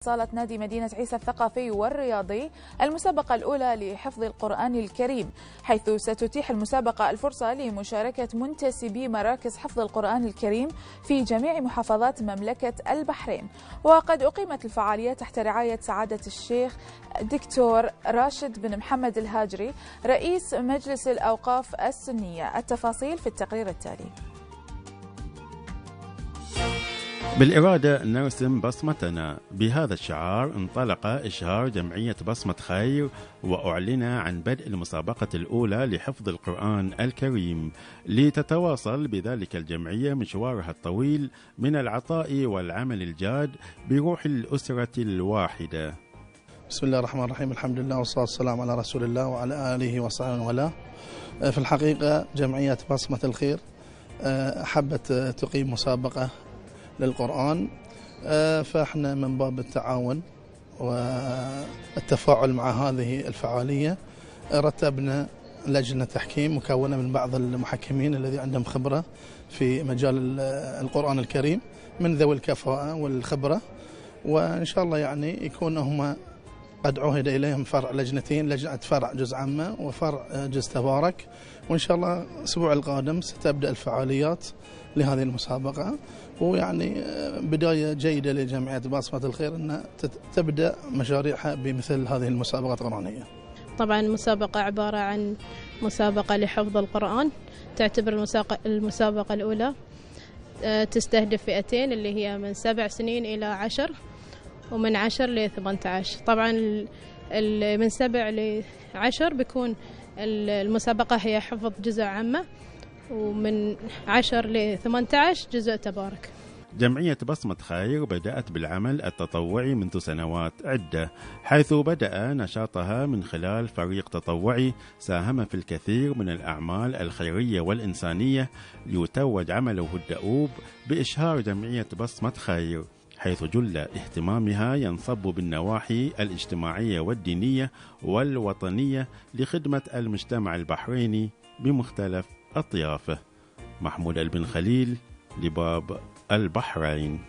صالة نادي مدينة عيسى الثقافي والرياضي المسابقة الأولى لحفظ القرآن الكريم، حيث ستتيح المسابقة الفرصة لمشاركة منتسبي مراكز حفظ القرآن الكريم في جميع محافظات مملكة البحرين. وقد أقيمت الفعالية تحت رعاية سعادة الشيخ دكتور راشد بن محمد الهاجري رئيس مجلس الأوقاف السنية. التفاصيل في التقرير التالي. بالإرادة نرسم بصمتنا، بهذا الشعار انطلق إشهار جمعية بصمة خير، وأعلن عن بدء المسابقة الأولى لحفظ القرآن الكريم، لتتواصل بذلك الجمعية مشوارها الطويل من العطاء والعمل الجاد بروح الأسرة الواحدة. بسم الله الرحمن الرحيم، الحمد لله والصلاة والسلام على رسول الله وعلى آله وصحبه وله. في الحقيقة جمعية بصمة الخير حبت تقيم مسابقة للقرآن، فاحنا من باب التعاون والتفاعل مع هذه الفعالية رتبنا لجنة تحكيم مكونة من بعض المحكمين الذي عندهم خبرة في مجال القرآن الكريم من ذوي الكفاءة والخبرة، وإن شاء الله يعني يكون هم قد عهد إليهم فرع لجنتين، لجنة فرع جزء عامة وفرع جزء تبارك، وإن شاء الله الأسبوع القادم ستبدأ الفعاليات لهذه المسابقة، ويعني بداية جيدة لجمعية بصمة الخير أن تبدأ مشاريعها بمثل هذه المسابقات القرآنية. طبعا المسابقة عبارة عن مسابقة لحفظ القرآن، تعتبر المسابقة الأولى تستهدف فئتين اللي هي من 7 سنين إلى 10، ومن 10 ل 18. طبعا من 7 ل 10 بيكون المسابقة هي حفظ جزء عامة، ومن 10 ل 18 جزء تبارك. جمعية بصمة خير بدأت بالعمل التطوعي منذ سنوات عدة، حيث بدأ نشاطها من خلال فريق تطوعي ساهم في الكثير من الأعمال الخيرية والإنسانية، ليتوج عمله الدؤوب بإشهار جمعية بصمة خير، حيث جل اهتمامها ينصب بالنواحي الاجتماعية والدينية والوطنية لخدمة المجتمع البحريني بمختلف أطيافه. محمود البن خليل، لباب البحرين.